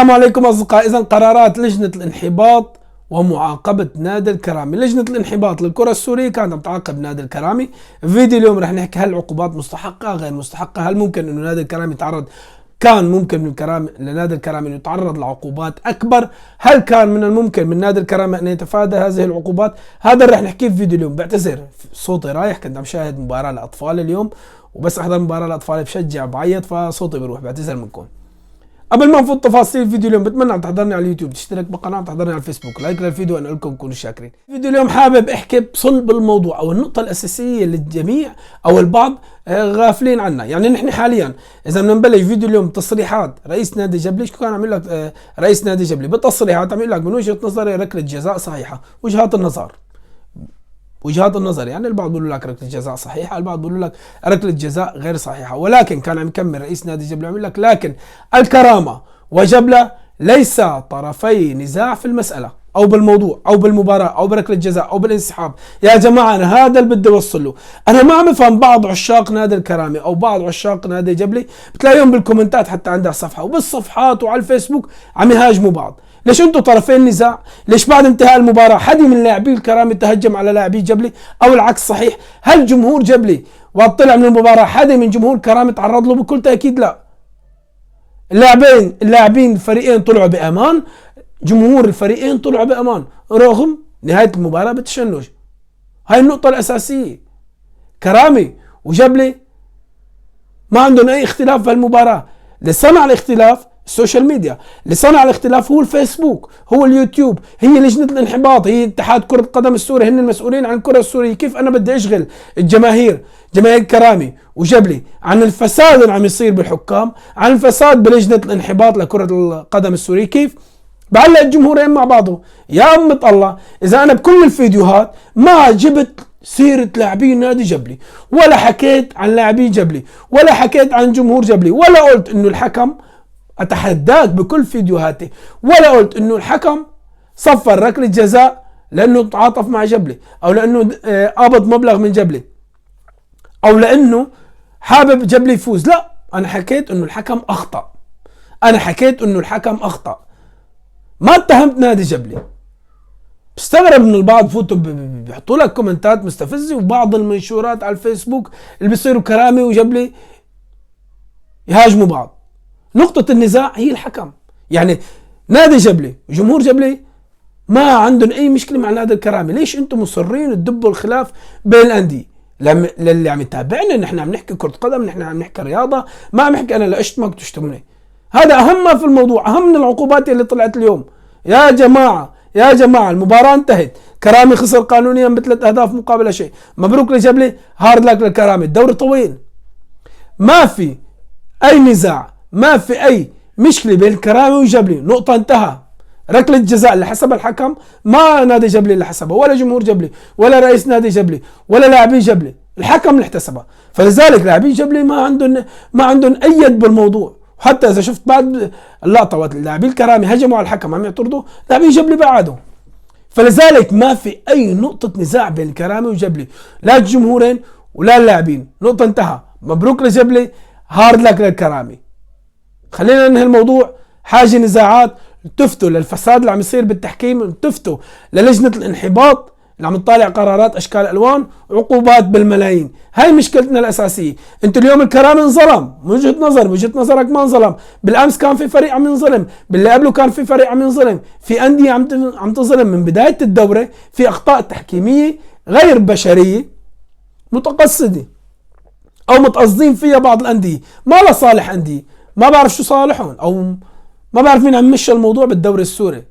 السلام عليكم أصدقائي. إذن قرارات لجنة الانحباط ومعاقبة نادي الكرامي. لجنة الانحباط للكرة السورية كانت عم تعاقب نادي الكرامي. فيديو اليوم رح نحكي هل العقوبات مستحقة غير مستحقة، هل ممكن انه نادي الكرامي يتعرض، كان ممكن من لنادي الكرامي انه يتعرض لعقوبات اكبر، هل كان من الممكن من نادي الكرامي ان يتفادى هذه العقوبات؟ هذا رح نحكيه في فيديو اليوم. بعتذر صوتي رايح، كنت عم شاهد مباراة لأطفال اليوم، وبس احضر مباراة لأطفال بشجع بعيط فصوتي بيروح، بعتذر منكم. قبل ما نفوت تفاصيل الفيديو اليوم، بتمنى عم تحضرني على اليوتيوب تشترك بالقناه، تحضرني على الفيسبوك، لايك للفيديو، انا لكم كونوا شاكرين. الفيديو اليوم حابب احكي بصلب الموضوع او النقطه الاساسيه اللي الجميع او البعض غافلين عنها. يعني نحن حاليا اذا بدنا نبلش فيديو اليوم تصريحات رئيس نادي جبلي، شو كان عم يقول لك رئيس نادي جبلي بالتصريحات؟ عم يقول لك من وجهه نظري ركله جزاء صحيحه. وجهات النظر يعني البعض بيقول لك ركله جزاء صحيحه، البعض بيقول لك ركله جزاء غير صحيحه، ولكن كان عم يكمل رئيس نادي جبلي عم يقول لك لكن الكرامه وجبلة ليس طرفي نزاع في المسألة أو بالموضوع أو بالمباراة أو بركلة جزاء أو بالانسحاب. يا جماعة أنا هذا اللي بدي أوصل له. أنا ما عم بفهم بعض عشاق نادي الكرامي أو بعض عشاق نادي جبلي بتلاقيهم بالكومنتات حتى عندها صفحة وبالصفحات وعلى الفيسبوك عم يهاجموا بعض. ليش انتم طرفين نزاع؟ ليش بعد انتهاء المباراة حد من لاعبي الكرامي تهجم على لاعبي جبلي أو العكس صحيح؟ هل جمهور جبلي وقت طلع من المباراة حد من جمهور الكرامي تعرض له؟ بكل تأكيد لا. اللاعبين الفريقين طلعوا بأمان، جمهور الفريقين طلعوا بأمان رغم نهاية المباراة بالتشنج. هاي النقطة الأساسية. كرامي وجبلي ما عندهم أي اختلاف في المباراة. اللي صنع الاختلاف السوشيال ميديا، اللي صنع الاختلاف هو الفيسبوك، هو اليوتيوب، هي لجنة الانحباط، هي اتحاد كرة القدم السوري، هن المسؤولين عن الكرة السورية. كيف أنا بدي أشغل الجماهير، جماهير كرامي وجبلي، عن الفساد اللي عم يصير بالحكام، عن الفساد بلجنة الانحباط لكرة القدم السورية؟ كيف بعلق الجمهورين مع بعضه؟ يا أمة الله، إذا أنا بكل الفيديوهات ما جبت سيرة لاعبين نادي جبلي، ولا حكيت عن لاعبي جبلي، ولا حكيت عن جمهور جبلي، ولا قلت إنه الحكم، أتحداك بكل فيديوهاتي، ولا قلت إنه الحكم صفر ركلة جزاء لأنه تعاطف مع جبلي، أو لأنه قبض مبلغ من جبلي، أو لأنه حابب جبلي يفوز. لا، أنا حكيت إنه الحكم أخطأ. ما اتهمت نادي جبلي. بستغرب من البعض فوتوا بيحطوا لك كومنتات مستفزة، وبعض المنشورات على الفيسبوك اللي بيصيروا كرامي وجبلي يهاجموا بعض. نقطة النزاع هي الحكم. يعني نادي جبلي وجمهور جبلي ما عندهم أي مشكلة مع نادي الكرامي. ليش أنتم مصرين تدبوا الخلاف بين الأندية؟ للي عم يتابعنا، نحن عم نحكي كرة قدم، نحن عم نحكي رياضة، ما عم نحكي أنا لا أشتمك تشتمني. هذا أهم ما في الموضوع، أهم من العقوبات اللي طلعت اليوم. يا جماعة المباراة انتهت، كرامي خسر قانونيا ب3 أهداف مقابل شيء. مبروك لجبلي، هارد لك للكرامي. الدوري طويل، ما في أي نزاع، ما في أي مشكلة بين الكرامي وجبلي. نقطة، انتهى. ركلة جزاء اللي حسبها الحكم ما نادي جبلي اللي حسبها، ولا جمهور جبلي، ولا رئيس نادي جبلي، ولا لاعبي جبلي، الحكم اللي احتسبها. فلذلك لاعبي جبلي ما عندهم أي يد بالموضوع. وحتى إذا شفت بعد اللقطة وقت لاعبي الكرامي هجموا على الحكم عم يعترضوا، لاعبي جبلي بعدوا. فلذلك ما في أي نقطة نزاع بين الكرامي وجبلي، لا الجمهورين ولا اللاعبين. نقطة، انتهى. مبروك لجبلي، هارد لك للكرامي. خلينا ننهي الموضوع. حاجة نزاعات، التفتوا للفساد اللي عم يصير بالتحكيم، التفتوا للجنة الانحباط اللي عم تطالع قرارات اشكال الوان، عقوبات بالملايين. هاي مشكلتنا الاساسية. انت اليوم الكرامي انظلم من وجهة نظرك ما انظلم. بالامس كان في فريق عم ينظلم، باللي قبله كان في فريق عم ينظلم، في اندية عم تنظلم من بداية الدورة، في اخطاء تحكيمية غير بشرية متقصدة او متقصدين فيها بعض الانديه، ما لصالح انديه، ما بعرف شو صالحهم، او ما بعرف مين عم مشى الموضوع بالدوري السوري.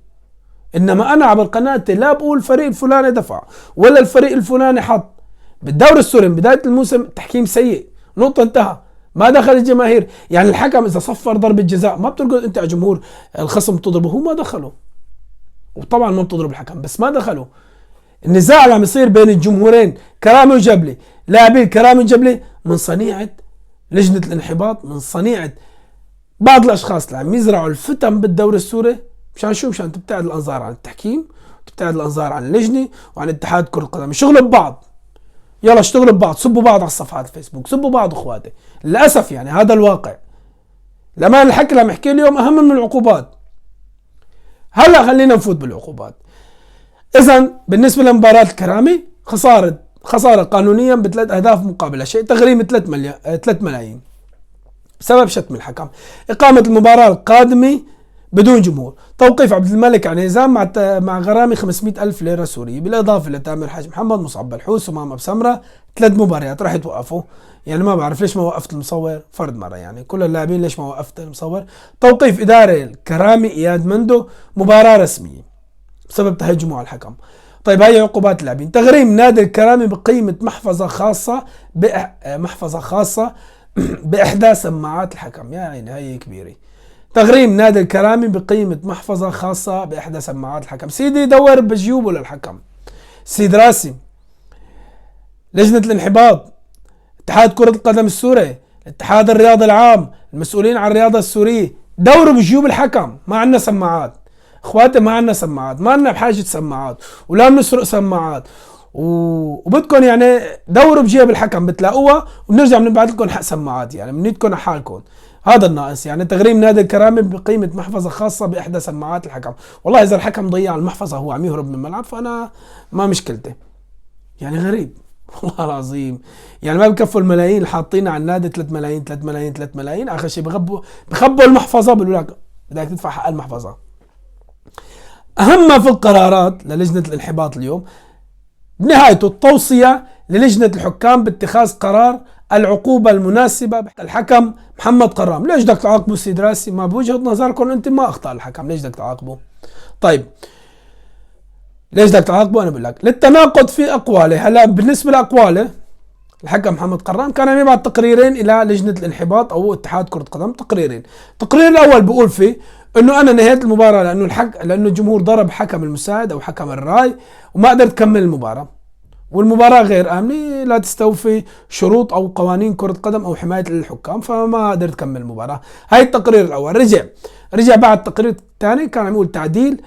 انما انا عبر قناتي لا بقول الفريق الفلاني دفع ولا الفريق الفلاني حط. بالدوري السوري من بدايه الموسم التحكيم سيء، نقطه، انتهى. ما دخل الجماهير. يعني الحكم اذا صفر ضربه جزاء ما بترقد انت على جمهور الخصم تضربه، هو ما دخله. وطبعا ما بتضرب الحكم، بس ما دخله. النزاع اللي عم يصير بين الجمهورين كرامي وجبلي، لاعبين كرامي وجبلي، من صنيعة لجنة الانحباط، من صنيعة بعض الاشخاص اللي عم يزرعوا الفتن بالدوري السوري. مشان شو؟ مشان تبتعد الانظار عن التحكيم، وتبتعد الانظار عن اللجنة وعن اتحاد كرة القدم. شغل ببعض، يلا اشتغلوا ببعض، سبوا بعض على الصفحات الفيسبوك، سبوا بعض اخواتي. للاسف يعني هذا الواقع. لما الحكي اللي عم يحكي اليوم اهم من العقوبات. هلا خلينا نفوت بالعقوبات. اذا بالنسبه لمباراه الكرامي خساره قانونيا ب3 اهداف مقابل شيء، تغريم 3 ملايين بسبب شتم الحكم. اقامه المباراه القادمه بدون جمهور. توقيف عبد الملك عنيزان مع غرامه 500,000 ليره سوريه، بالاضافه لتامر حاج محمد، مصعب الحوس، ومام بسمره. 3 مباريات راح يتوقفوا. يعني ما بعرف ليش ما وقفت المصور فرد مره، يعني كل اللاعبين ليش ما وقفت المصور. توقيف اداري الكرامي اياد مندو، مباراه رسميه بسبب تهجمه على الحكم. طيب هاي عقوبات اللاعبين. تغريم نادي الكرامي بقيمه محفظه خاصه باحدى سماعات الحكم. يا عيني هاي كبيره. تغريم نادي الكرامي بقيمة محفظة خاصة بإحدى سماعات الحكم. سيدي دور بجيوبه للحكم. سيد راسي، لجنة الانحباط، اتحاد كرة القدم السوري، الاتحاد الرياضي العام، المسؤولين عن الرياضة السورية، دوروا بجيوب الحكم. ما عندنا سماعات اخواتي، ما عندنا سماعات، ما عندنا بحاجة سماعات ولا بنسرق سماعات وبدكم يعني دوروا بجيب الحكم بتلاقوها وبنرجع بنبعث لكم حق سماعات، يعني بنيتكم على حالكم. هذا الناقص. يعني تغريم نادي الكرامي بقيمة محفظة خاصة بإحدى سماعات الحكم. والله إذا الحكم ضيع المحفظة هو عم يهرب من الملعب فأنا ما مشكلتي. يعني غريب والله العظيم. يعني ما بكفوا الملايين اللي حاطينها على النادي، 3 ملايين 3 ملايين 3 ملايين. آخر شيء بخبوا المحفظة، بيقولوا لك بدك تدفع حق المحفظة. أهم ما في القرارات للجنة الانحباط اليوم بنهايته التوصية للجنة الحكام باتخاذ قرار العقوبة المناسبة الحكم محمد قرام. ليش بدك تعاقبه سيد راسي؟ ما بوجهة نظركم انت ما اخطأ الحكم، ليش بدك تعاقبه؟ طيب ليش بدك تعاقبه؟ انا بقول لك للتناقض في اقواله. هلا بالنسبة لاقواله الحكم محمد قرام كان يبعث تقريرين الى لجنة الانحباط او اتحاد كرة قدم. تقريرين. التقرير الاول بيقول فيه انه انا نهيت المباراة لانه الجمهور ضرب حكم المساعد او حكم الراي وما قدرت اكمل المباراة، والمباراة غير آمنة لا تستوفي شروط أو قوانين كرة قدم أو حماية الحكام فما قدرت أكمل المباراة. هاي التقرير الأول. رجع بعد التقرير الثاني كان عم يقول تعديل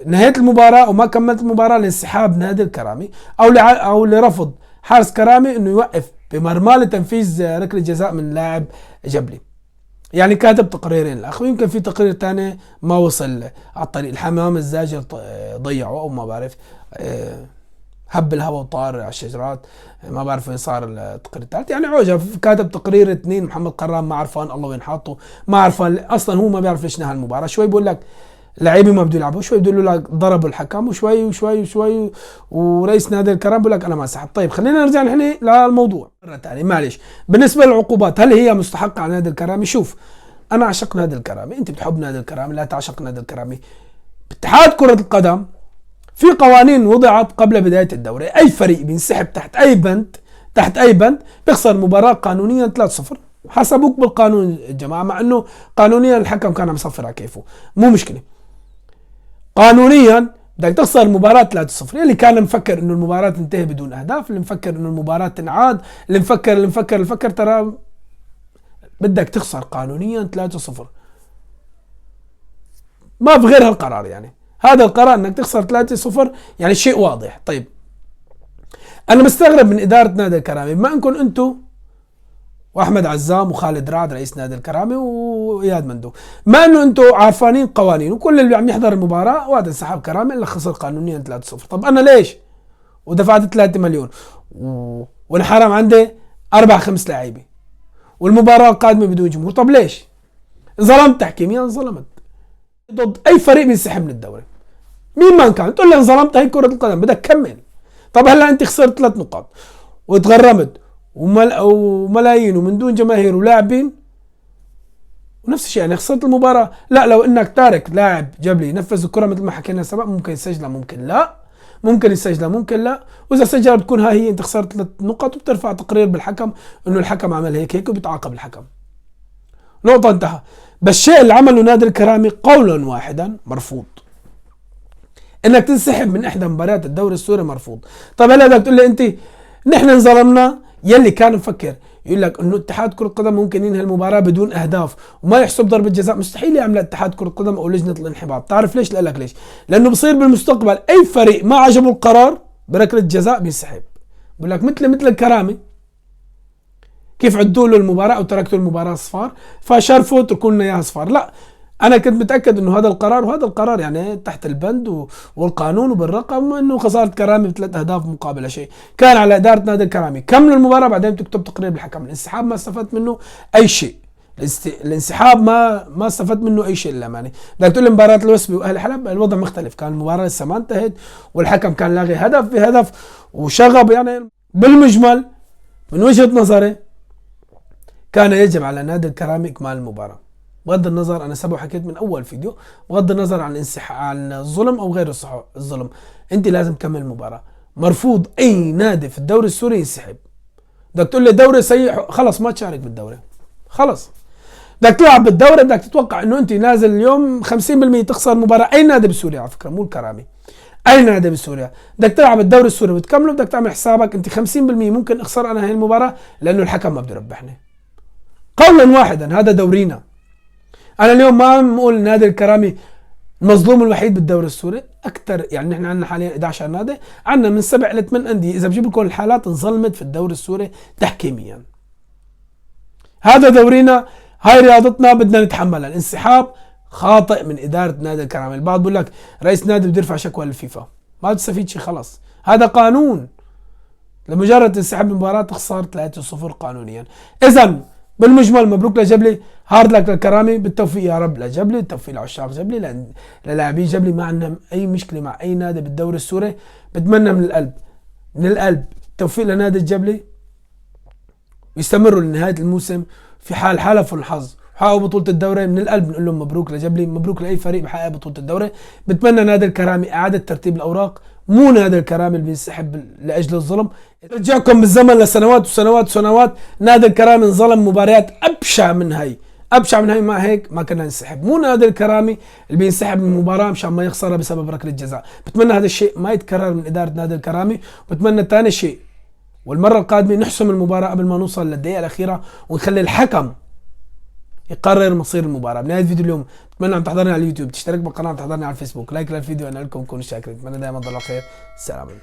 نهاية المباراة وما كملت المباراة لانسحاب نادي الكرامي أو لرفض حارس كرامي إنه يوقف بمرمى لتنفيذ ركلة جزاء من لاعب جبلي. يعني كاتب تقريرين الأخ، ويمكن في تقرير تاني ما وصل على الطريق. الحمام الزاجر ضيعوا أو ما بعرف، هب الهواء وطار على الشجرات، ما بعرف وين صار التقرير الثالث. يعني عوجة كاتب تقرير 2. محمد قرام ما عرفان الله وين حاطه، ما عرفان اصلا، هو ما بيعرف ليش نهى المباراه. شوي بقول لك لعيبه ما بده يلعبوا، شوي بده لك ضربوا الحكم، وشوي ورئيس نادي الكرام بقول لك انا ما سحب. طيب خلينا نرجع نحن للموضوع مره ثانيه معلش. بالنسبه للعقوبات هل هي مستحقه على نادي الكرامي؟ شوف انا عشق نادي الكرامي، انت بتحب نادي الكرامي لا تعشق نادي الكرامي. باتحاد كره القدم في قوانين وضعت قبل بداية الدوري، أي فريق بينسحب تحت أي بند بيخسر مباراة قانونيا 3-0 حسبوك بالقانون الجماعة، مع أنه قانونيا الحكم كان مصفر على كيفه، مو مشكلة. قانونيا بدك تخسر المباراة 3-0. اللي كان مفكر أنه المباراة تنتهي بدون أهداف، اللي مفكر أنه المباراة تنعاد، اللي مفكر ترى بدك تخسر قانونيا 3-0. ما في غير هالقرار. يعني هذا القرار انك تخسر 3-0 يعني شيء واضح. طيب انا مستغرب من اداره نادي الكرامي، بما انكم انتم واحمد عزام وخالد رعد رئيس نادي الكرامي واياد مندو، ما انه انتم عارفانين قوانين وكل اللي عم يحضر المباراه وهذا انسحاب كرامي اللي خسر قانونيا 3-0. طب انا ليش ودفعت 3 مليون والحرام عندي 4-5 لعيبه والمباراه القادمه بدون جمهور؟ طب ليش ظلمت تحكيميا؟ ظلمت ضد اي فريق بينسحب من الدوري مين ما كان. تقول لي ظلمت، هي كرة القدم بدك كمل. طب هلا انت خسرت 3 نقاط وتغرمت وملايين ومن دون جماهير ولاعبين ونفس الشيء، يعني خسرت المباراة. لا لو انك تارك لاعب جبلي ينفذ الكرة مثل ما حكينا سبق ممكن يسجلها ممكن لا، ممكن يسجلها ممكن لا، واذا سجلها بتكون هي انت خسرت 3 نقاط وبترفع تقرير بالحكم انه الحكم عمل هيك وبتعاقب الحكم. نقطة انتهى. بس الشيء اللي عمله نادي الكرامي قولا واحدا مرفوض. انك تنسحب من احدى مباريات الدوري السوري مرفوض. طب هلا بدك تقول لي انت نحن انظلمنا؟ يلي كان مفكر يقول لك انه اتحاد كرة قدم ممكن ينهي المباراة بدون اهداف وما يحسب ضربة جزاء، مستحيل يعمل اتحاد كرة قدم او لجنة الانحباط. تعرف ليش؟ لك ليش؟ لانه بصير بالمستقبل اي فريق ما عجبه القرار بركلة جزاء بينسحب. بقول لك مثل الكرامي كيف عدوا له المباراة او تركتوا المباراة صفار فشرفوا اتركوا لنا اياها صفار. لا انا كنت متاكد انه هذا القرار، وهذا القرار يعني تحت البند والقانون وبالرقم، انه خساره كرامي ب3 اهداف مقابل لا شيء. كان على اداره نادي الكرامي كملوا المباراه، بعدين تكتب تقرير بالحكم. الانسحاب ما استفدت منه اي شيء، الانسحاب ما استفدت منه اي شيء للامانه. بدك تقول لي مباراه الوسبي واهل حلب الوضع مختلف، كان المباراه لسه ما انتهت والحكم كان لاغي هدف بهدف وشغب. يعني بالمجمل من وجهه نظري كان يجب على نادي الكرامي اكمال المباراه، بغض النظر، انا سبق حكيت من اول فيديو، بغض النظر عن عن الظلم او غير الظلم، انت لازم تكمل المباراه. مرفوض اي نادي في الدوري السوري ينسحب. بدك تقول لي دوري سيء، خلص ما تشارك بالدوري، خلص. بدك تلعب بالدوري، بدك تتوقع انه انت نازل اليوم 50% تخسر مباراه. اي نادي بسوريا على فكره، مو الكرامي، اي نادي بسوريا بدك تلعب الدوري السوري وتكمله، بدك تعمل حسابك انت 50% ممكن اخسر انا هاي المباراه لانه الحكم ما بده يربحني. قولا واحدا هذا دورينا. انا اليوم ما بقول نادي الكرامي المظلوم الوحيد بالدوري السوري، اكثر يعني نحن عندنا حاليا 11 نادي، عندنا من 7 ل 8 انديه اذا بجيب لكم الحالات انظلمت في الدوري السوري تحكيميا. هذا دورينا، هاي رياضتنا، بدنا نتحملها. الانسحاب خاطئ من اداره نادي الكرامي. البعض بقول لك رئيس نادي بده يرفع شكوى للفيفا، ما بتستفيد شيء، خلص هذا قانون. لمجرد تنسحب المباراه تخسر 3-0 قانونيا. اذا بالمجمل مبروك لجبلي، هارد لك للكرامي، بالتوفيق يا رب لجبلي، بالتوفيق لعشاق جبلي، للاعبين جبلي. ما عندنا اي مشكله مع اي نادي بالدوري السوري. بتمنى من القلب، من القلب التوفيق لنادي الجبلي، ويستمروا لنهايه الموسم في حال حالفوا الحظ وحققوا بطوله الدوري. من القلب نقول لهم مبروك لجبلي، مبروك لاي فريق بحقق بطوله الدوري. بتمنى نادي الكرامي اعاده ترتيب الاوراق، مو نادي الكرامي اللي بينسحب لاجل الظلم. رجعكم بالزمن لسنوات وسنوات وسنوات، نادي الكرامي انظلم مباريات ابشع من هي، ابشع من هي. ما هيك ما كنا ننسحب. مو نادي الكرامي اللي بينسحب من المباراه مشان ما يخسرها بسبب ركله جزاء. بتمنى هذا الشيء ما يتكرر من اداره نادي الكرامي. وبتمنى ثاني شيء والمره القادمه نحسم المباراه قبل ما نوصل للدقيقه الاخيره، ونخلي الحكم يقرر مصير المباراه. بنهايه الفيديو اليوم بتمنى عم تحضرني على اليوتيوب، تشترك بالقناه، تحضرني على الفيسبوك، لايك للفيديو. انا لكم كونوا شاكرين، بتمنى دائما تضلوا خير. السلام عليكم.